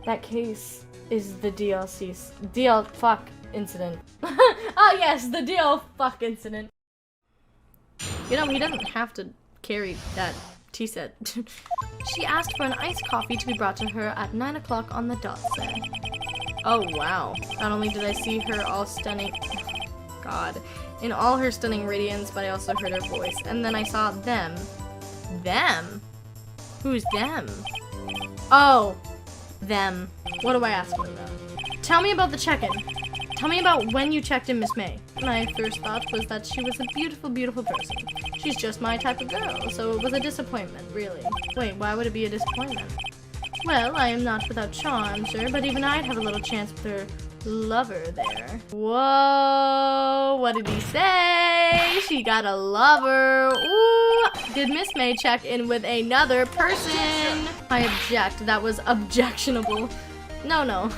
That case is the DL fuck incident. Oh yes, the DL fuck incident. You know, he doesn't have to carry that tea set. She asked for an iced coffee to be brought to her at 9 o'clock on the dot, said. Oh wow. Not only did I see her all stunning, God, in all her stunning radiance, but I also heard her voice. And then I saw them. Them? Who's them? Oh, them. What do I ask them about? Tell me about the check-in. Tell me about when you checked in Miss May. My first thought was that she was a beautiful, beautiful person. She's just my type of girl, so it was a disappointment, really. Wait, why would it be a disappointment? Well, I am not without charm, sir, but even I'd have a little chance with her lover there. Whoa, what did he say? She got a lover. Ooh, did Miss May check in with another person? I object, that was objectionable. No.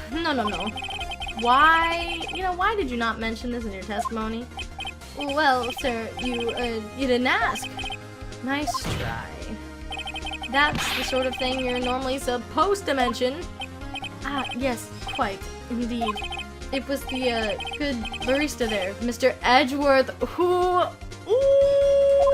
Why, why did you not mention this in your testimony? Well, sir, you didn't ask. Nice try. That's the sort of thing you're normally supposed to mention. Ah, yes, quite, indeed. It was the, good barista there, Mr. Edgeworth, who... Ooh!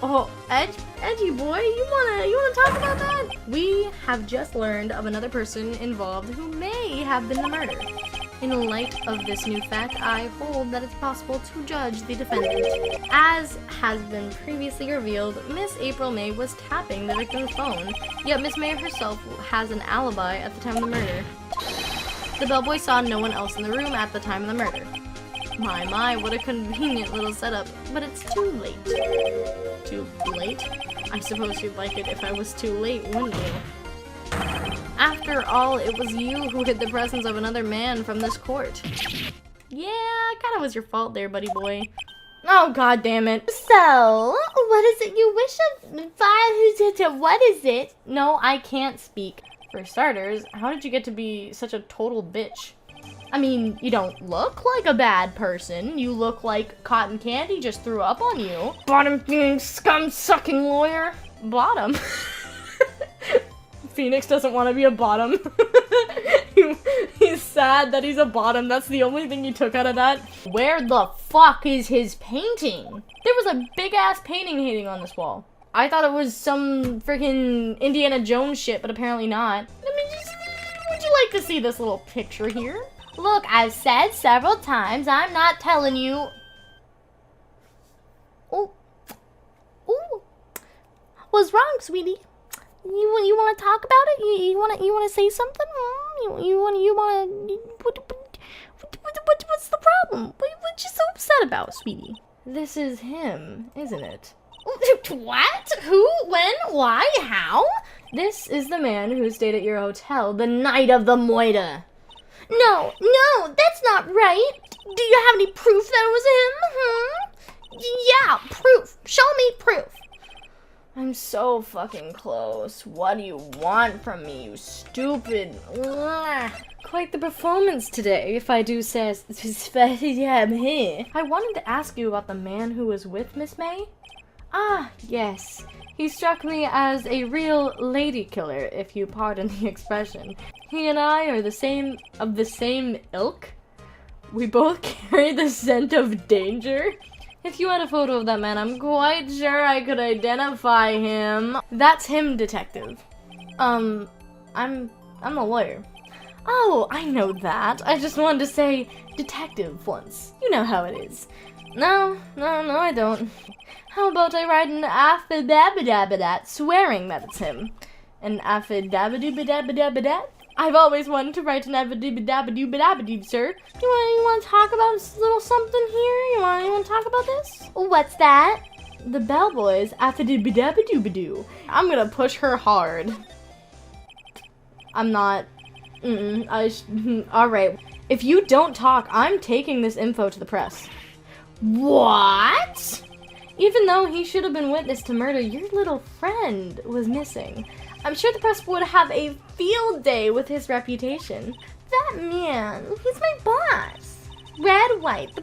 Oh, Edgy boy, you wanna talk about that? We have just learned of another person involved who may have been the murderer. In light of this new fact, I hold that it's possible to judge the defendant. As has been previously revealed, Miss April May was tapping the victim's phone, yet Miss May herself has an alibi at the time of the murder. The bellboy saw no one else in the room at the time of the murder. My, what a convenient little setup, but it's too late. Too late? I suppose you'd like it if I was too late, wouldn't you? After all, it was you who hid the presence of another man from this court. Yeah, kinda was your fault there, buddy boy. Oh, god damn it. So, what is it you wish of? What is it? No, I can't speak. For starters, how did you get to be such a total bitch? I mean, you don't look like a bad person. You look like cotton candy just threw up on you. Bottom-feeding, scum-sucking lawyer. Bottom. Phoenix doesn't want to be a bottom. He's sad that he's a bottom. That's the only thing you took out of that. Where the fuck is his painting? There was a big-ass painting hanging on this wall. I thought it was some freaking Indiana Jones shit, but apparently not. Would you like to see this little picture here? Look, I've said several times, I'm not telling you. Ooh. What's wrong, sweetie? You want to talk about it? You want to say something? What's the problem? What you so upset about, sweetie? This is him, isn't it? What? Who? When? Why? How? This is the man who stayed at your hotel the night of the moida. No, that's not right. Do you have any proof that it was him? Yeah, proof. Show me proof. I'm so fucking close. What do you want from me, you stupid? Ugh. Quite the performance today, if I do say. I wanted to ask you about the man who was with Miss May. Ah, yes. He struck me as a real lady killer, if you pardon the expression. He and I are of the same ilk. We both carry the scent of danger. If you had a photo of that man, I'm quite sure I could identify him. That's him, detective. I'm the lawyer. Oh, I know that. I just wanted to say detective once. You know how it is. No, I don't. How about I write an affidavit swearing that it's him? An affidavit? I've always wanted to write an affidavit, sir. You want to talk about a little something here? You want to talk about this? What's that? The bellboy's affidavit. I'm gonna push her hard. I'm not. Alright. If you don't talk, I'm taking this info to the press. What? Even though he should have been witness to murder, your little friend was missing. I'm sure the press would have a field day with his reputation. That man, he's my boss. Wright, the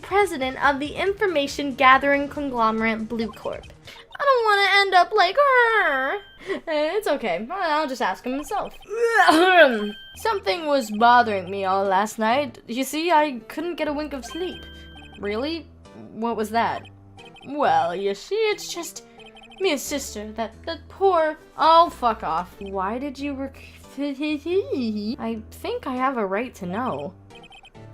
president of the information gathering conglomerate Blue Corp. I don't want to end up like her. It's okay. I'll just ask him myself. Something was bothering me all last night. You see, I couldn't get a wink of sleep. Really? What was that? Well, you see, it's just me and sister. That poor... Oh, fuck off. Why did you I think I have a right to know.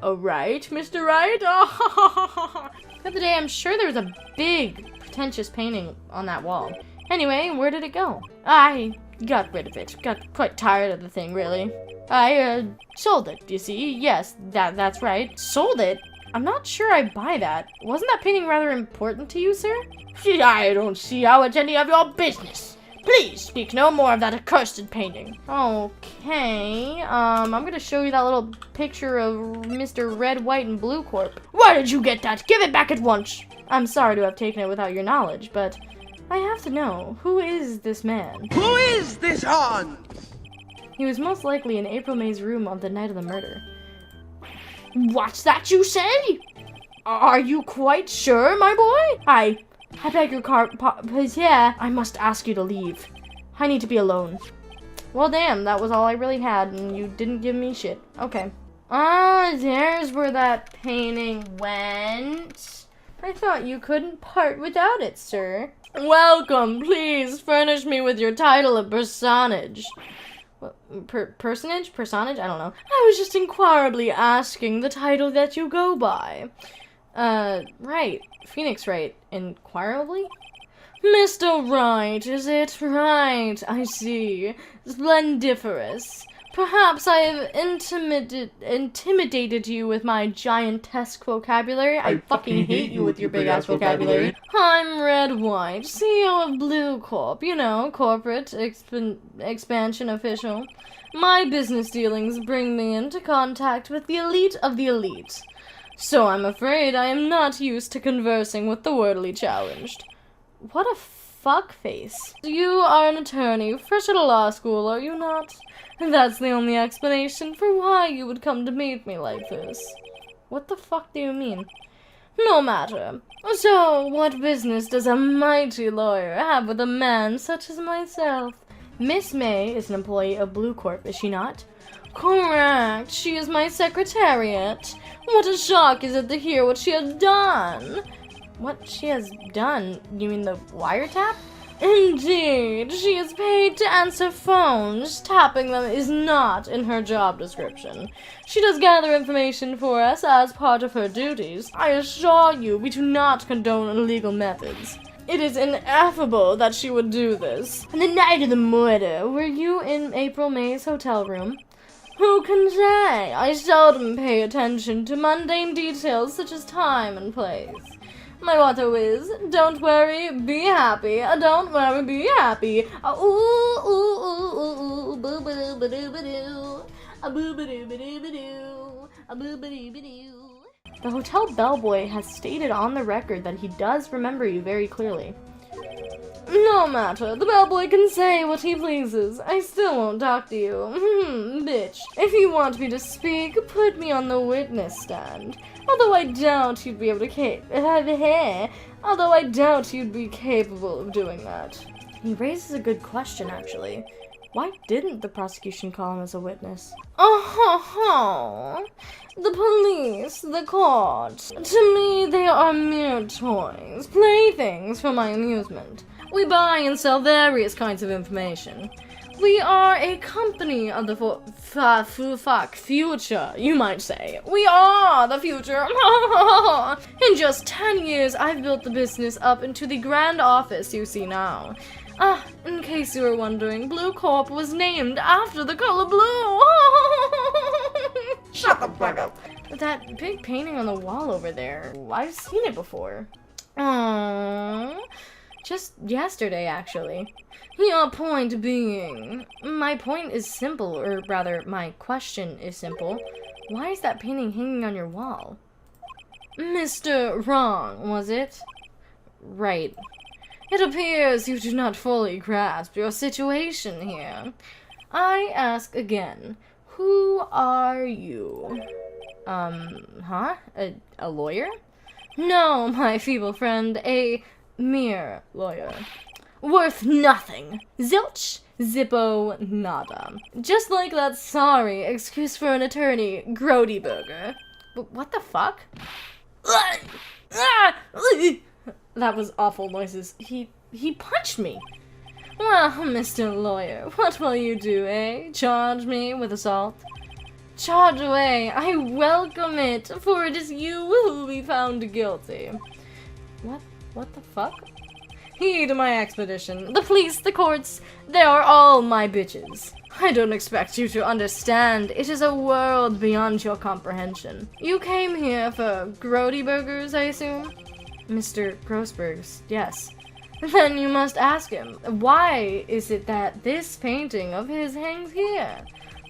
A right, Mr. Wright? Oh. The other day, I'm sure there was a big, pretentious painting on that wall. Anyway, where did it go? I got rid of it. Got quite tired of the thing, really. I, sold it, you see. Yes, that's right. Sold it? I'm not sure I buy that. Wasn't that painting rather important to you, sir? I don't see how it's any of your business. Please speak no more of that accursed painting. Okay, I'm gonna show you that little picture of Mr. Red, White, and Blue Corp. Where did you get that? Give it back at once! I'm sorry to have taken it without your knowledge, but I have to know, who is this man? Who is this Hans? He was most likely in April May's room on the night of the murder. What's that you say? Are you quite sure, my boy? I beg your yeah, I must ask you to leave. I need to be alone. Well, damn, that was all I really had, and you didn't give me shit. Okay. Ah, there's where that painting went. I thought you couldn't part without it, sir. Welcome, please furnish me with your title of personage. Personage? Personage? I don't know. I was just inquirably asking the title that you go by. Right. Phoenix Wright. Inquirably? Mr. Wright, is it? Right, I see. Splendiferous. Perhaps I have intimidated you with my giantesque vocabulary. I fucking hate you with your big-ass vocabulary. I'm Red White, CEO of Blue Corp. You know, corporate expansion official. My business dealings bring me into contact with the elite of the elite. So I'm afraid I am not used to conversing with the wordly challenged. What a fuckface. You are an attorney, fresh out of law school, are you not? That's the only explanation for why you would come to meet me like this. What the fuck do you mean? No matter. So, what business does a mighty lawyer have with a man such as myself? Miss May is an employee of Blue Corp, is she not? Correct. She is my secretariat. What a shock is it to hear what she has done. What she has done? You mean the wiretap? Indeed, she is paid to answer phones. Tapping them is not in her job description. She does gather information for us as part of her duties. I assure you, we do not condone illegal methods. It is ineffable that she would do this. On the night of the murder, were you in April May's hotel room? Who can say? I seldom pay attention to mundane details such as time and place. My motto is, don't worry, be happy. Don't worry, be happy. Ooh, ooh, ooh, ooh, ooh, boo ba doo ba doo ba doo. A boo ba doo ba doo ba doo. A boo ba doo ba doo. The hotel bellboy has stated on the record that he does remember you very clearly. No matter, the bellboy can say what he pleases. I still won't talk to you. Bitch. If you want me to speak, put me on the witness stand. Although I doubt you'd be able to although I doubt you'd be capable of doing that. He raises a good question, actually. Why didn't the prosecution call him as a witness? Oh, the police, the court. To me, they are mere toys, playthings for my amusement. We buy and sell various kinds of information. We are a company of the future, you might say. We are the future. In just 10 years, I've built the business up into the grand office you see now. In case you were wondering, Blue Corp was named after the color blue. Shut the fuck up. That big painting on the wall over there, I've seen it before. Aww. Just yesterday, actually. Your point being... My point is simple, or rather, my question is simple. Why is that painting hanging on your wall? Mr. Wrong, was it? Right. It appears you do not fully grasp your situation here. I ask again, who are you? A lawyer? No, my feeble friend, a mere lawyer. Worth nothing. Zilch, zippo, nada. Just like that sorry excuse for an attorney, Grody Burger. What the fuck? That was awful noises. He punched me. Well, Mr. Lawyer, what will you do, eh? Charge me with assault? Charge away. I welcome it, for it is you who will be found guilty. What the fuck? Heed my expedition. The police, the courts, they are all my bitches. I don't expect you to understand. It is a world beyond your comprehension. You came here for Grody Burgers, I assume? Mr. Grossberg's, yes. Then you must ask him, why is it that this painting of his hangs here?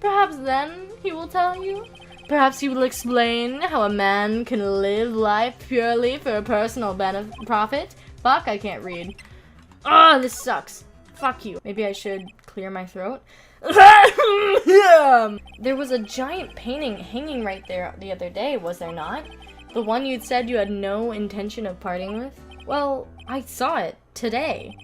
Perhaps then he will tell you? Perhaps he will explain how a man can live life purely for a personal profit? Fuck, I can't read. Oh, this sucks. Fuck you. Maybe I should clear my throat. There was a giant painting hanging right there the other day, was there not? The one you'd said you had no intention of parting with? Well, I saw it today.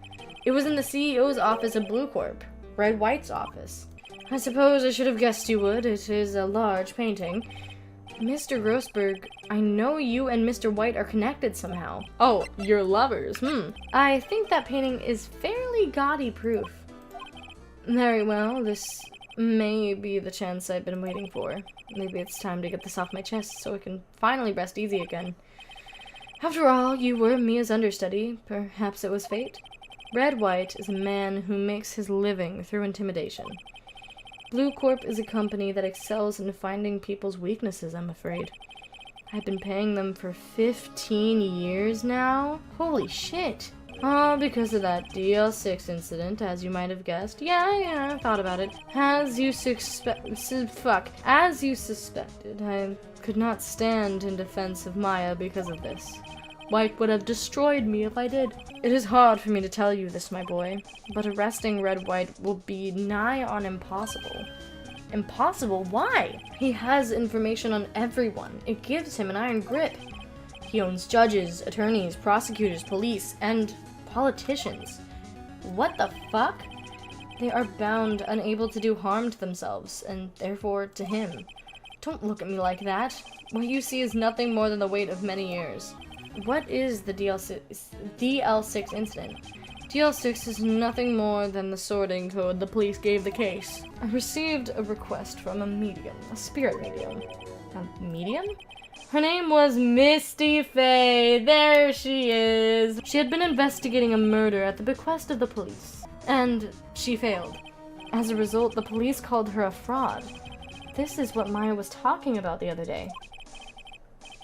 It was in the CEO's office of Blue Corp, Red White's office. I suppose I should have guessed you would. It is a large painting. Mr. Grossberg, I know you and Mr. White are connected somehow. Oh, you're lovers, I think that painting is fairly gaudy proof. Very well, this may be the chance I've been waiting for. Maybe it's time to get this off my chest so I can finally rest easy again. After all, you were Mia's understudy. Perhaps it was fate. Red White is a man who makes his living through intimidation. Blue Corp is a company that excels in finding people's weaknesses, I'm afraid. I've been paying them for 15 years now? Holy shit. All because of that DL6 incident, as you might have guessed. Yeah, I thought about it. As you suspected, I could not stand in defense of Maya because of this. White would have destroyed me if I did. It is hard for me to tell you this, my boy, but arresting Red White will be nigh on impossible. Impossible? Why? He has information on everyone. It gives him an iron grip. He owns judges, attorneys, prosecutors, police, and politicians. What the fuck? They are bound, unable to do harm to themselves, and therefore to him. Don't look at me like that. What you see is nothing more than the weight of many years. What is the DL6 incident? DL6 is nothing more than the sorting code the police gave the case. I received a request from a medium, a spirit medium. A medium? Her name was Misty Faye. There she is. She had been investigating a murder at the bequest of the police, and she failed. As a result, the police called her a fraud. This is what Maya was talking about the other day.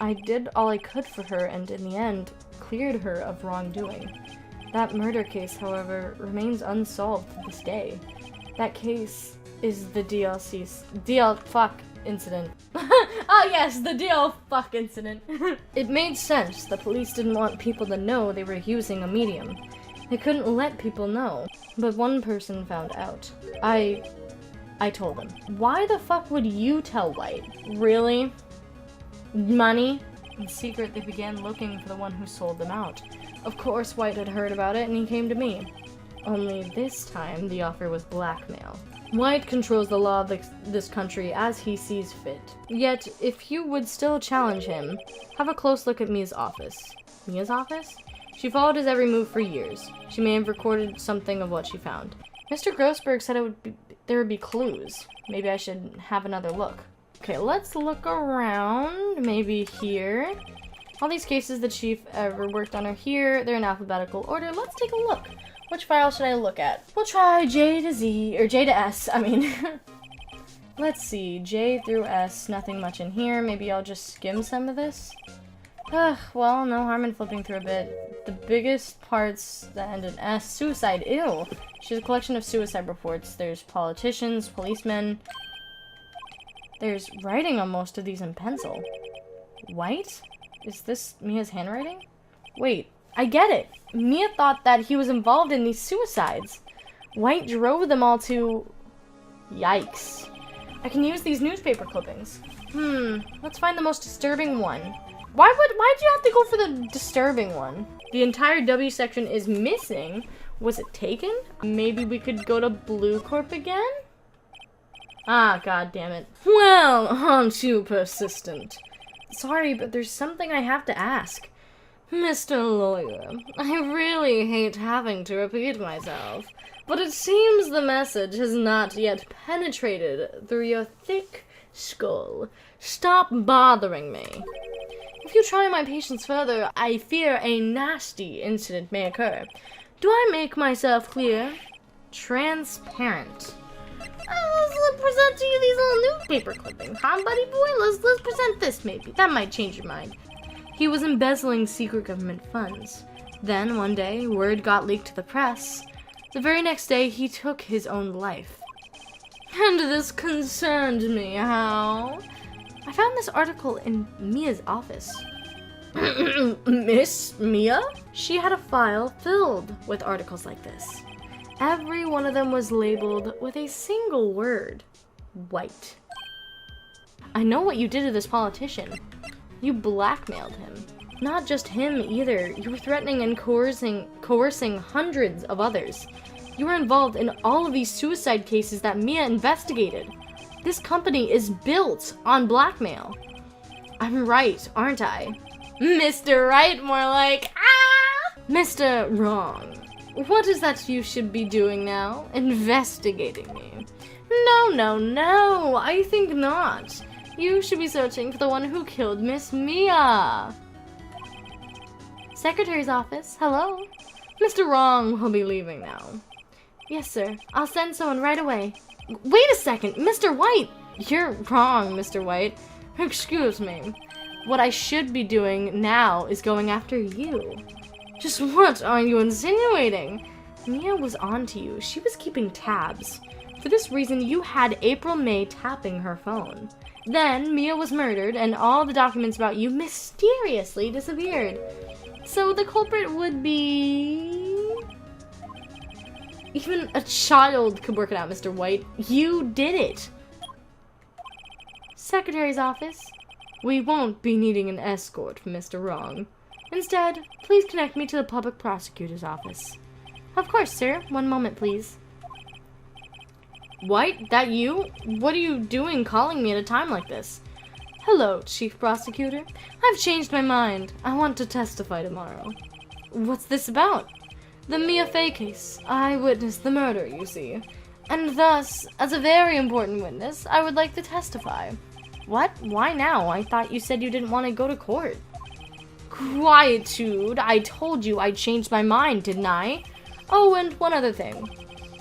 I did all I could for her and, in the end, cleared her of wrongdoing. That murder case, however, remains unsolved to this day. That case is the DL fuck incident. Ah yes, the DL fuck incident. It made sense. The police didn't want people to know they were using a medium. They couldn't let people know. But one person found out. I told him. Why the fuck would you tell White? Really? Money? In secret, they began looking for the one who sold them out. Of course, White had heard about it, and he came to me. Only this time, the offer was blackmail. White controls the law of this country as he sees fit. Yet, if you would still challenge him, have a close look at Mia's office. Mia's office? She followed his every move for years. She may have recorded something of what she found. Mr. Grossberg said there would be clues. Maybe I should have another look. Okay, let's look around. Maybe here. All these cases the chief ever worked on are here. They're in alphabetical order. Let's take a look. Which file should I look at? We'll try J to Z, or J to S, I mean. Let's see, J through S, nothing much in here. Maybe I'll just skim some of this. Well, no harm in flipping through a bit. The biggest parts that end in S, suicide, ew. She's a collection of suicide reports. There's politicians, policemen. There's writing on most of these in pencil. White? Is this Mia's handwriting? Wait, I get it. Mia thought that he was involved in these suicides. White drove them all to... Yikes. I can use these newspaper clippings. Let's find the most disturbing one. Why'd you have to go for the disturbing one? The entire W section is missing. Was it taken? Maybe we could go to Blue Corp again? Ah, god damn it. Well, aren't you persistent? Sorry, but there's something I have to ask. Mr. Lawyer, I really hate having to repeat myself, but it seems the message has not yet penetrated through your thick skull. Stop bothering me. If you try my patience further, I fear a nasty incident may occur. Do I make myself clear? Transparent. Let's present to you these little newspaper clippings, huh, buddy boy? Let's present this, maybe. That might change your mind. He was embezzling secret government funds. Then, one day, word got leaked to the press. The very next day, he took his own life. And this concerned me, how? I found this article in Mia's office. Miss Mia? She had a file filled with articles like this. Every one of them was labeled with a single word. White. I know what you did to this politician. You blackmailed him. Not just him either. You were threatening and coercing hundreds of others. You were involved in all of these suicide cases that Mia investigated. This company is built on blackmail. I'm right, aren't I? Mr. Right, more like, ah! Mr. Wrong. What is that you should be doing now? Investigating me. No, I think not. You should be searching for the one who killed Miss Mia. Secretary's office, hello? Mr. Wrong will be leaving now. Yes, sir. I'll send someone right away. Wait a second, Mr. White! You're wrong, Mr. White. Excuse me. What I should be doing now is going after you. Just what are you insinuating? Mia was on to you. She was keeping tabs. For this reason, you had April May tapping her phone. Then, Mia was murdered, and all the documents about you mysteriously disappeared. So the culprit would be... Even a child could work it out, Mr. White. You did it. Secretary's office. We won't be needing an escort from Mr. Wrong. Instead, please connect me to the public prosecutor's office. Of course, sir. One moment, please. White? That you? What are you doing calling me at a time like this? Hello, Chief Prosecutor. I've changed my mind. I want to testify tomorrow. What's this about? The Mia Fey case. I witnessed the murder, you see. And thus, as a very important witness, I would like to testify. What? Why now? I thought you said you didn't want to go to court. Quietude. I told you I changed my mind, didn't I? Oh, and one other thing.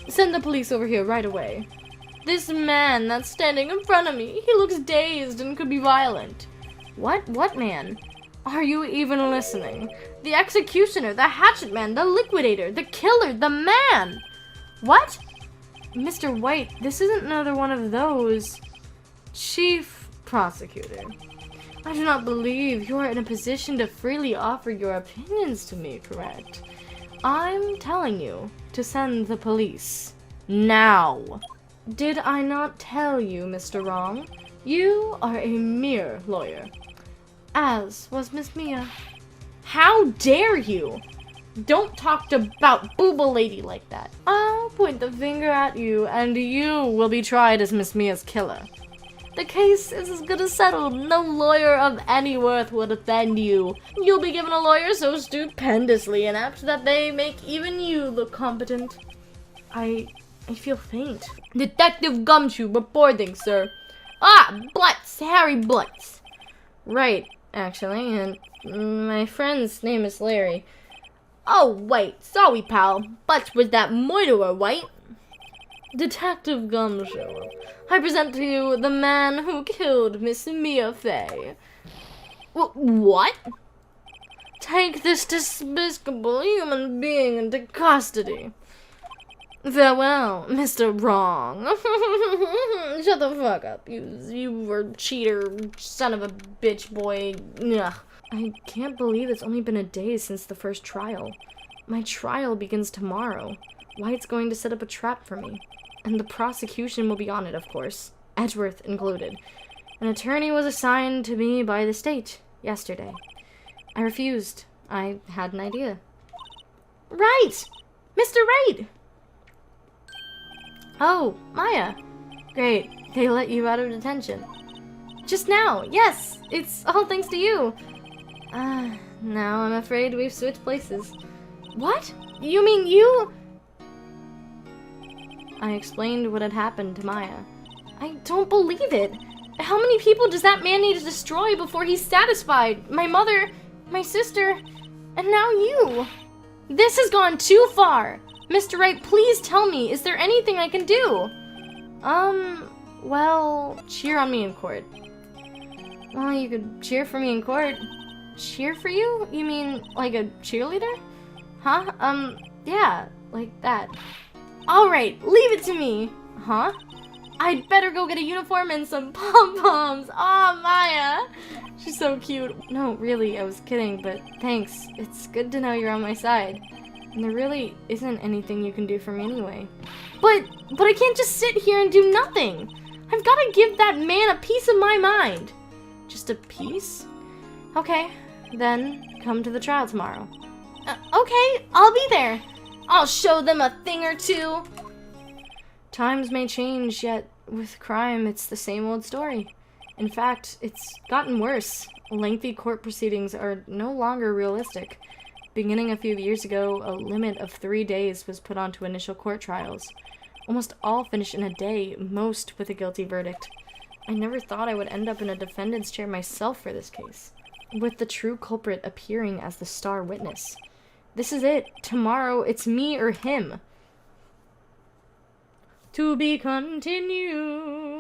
Send the police over here right away. This man that's standing in front of me, he looks dazed and could be violent. What? What man? Are you even listening? The executioner, the hatchet man, the liquidator, the killer, the man! What? Mr. White, this isn't another one of those. Chief Prosecutor, I do not believe you are in a position to freely offer your opinions to me, correct? I'm telling you to send the police. Now. Did I not tell you, Mr. Wrong? You are a mere lawyer. As was Miss Mia. How dare you? Don't talk about Booba Lady like that. I'll point the finger at you, and you will be tried as Miss Mia's killer. The case is as good as settled. No lawyer of any worth will defend you. You'll be given a lawyer so stupendously inept that they make even you look competent. I feel faint. Detective Gumshoe reporting, sir. Ah, Butts, Harry Butts. Right, actually, and my friend's name is Larry. Oh, wait, sorry, pal. Butts was that murderer, right? Detective Gumshoe, I present to you the man who killed Miss Mia Fey. What? Take this despicable human being into custody. Farewell, Mr. Wrong. Shut the fuck up, you were cheater, son of a bitch boy. Ugh. I can't believe it's only been a day since the first trial. My trial begins tomorrow. White's going to set up a trap for me. And the prosecution will be on it, of course. Edgeworth included. An attorney was assigned to me by the state. yesterday. I refused. I had an idea. Right! Mr. Wright! Oh, Maya. Great. They let you out of detention. Just now. Yes! It's all thanks to you. Now I'm afraid we've switched places. What? You mean you? I explained what had happened to Maya. I don't believe it. How many people does that man need to destroy before he's satisfied? My mother, my sister, and now you. This has gone too far. Mr. Wright, please tell me, is there anything I can do? Well, cheer on me in court. Well, you could cheer for me in court. Cheer for you? You mean like a cheerleader? Huh? Yeah, like that. Alright, leave it to me. Huh? I'd better go get a uniform and some pom-poms. Aw, Maya. She's so cute. No, really, I was kidding, but thanks. It's good to know you're on my side. And there really isn't anything you can do for me anyway. But I can't just sit here and do nothing. I've got to give that man a piece of my mind. Just a piece? Okay, then come to the trial tomorrow. Okay, I'll be there. I'll show them a thing or two. Times may change, yet with crime, it's the same old story. In fact, it's gotten worse. Lengthy court proceedings are no longer realistic. Beginning a few years ago, a limit of 3 days was put onto initial court trials. Almost all finish in a day, most with a guilty verdict. I never thought I would end up in a defendant's chair myself for this case, with the true culprit appearing as the star witness. This is it. Tomorrow, it's me or him. To be continued.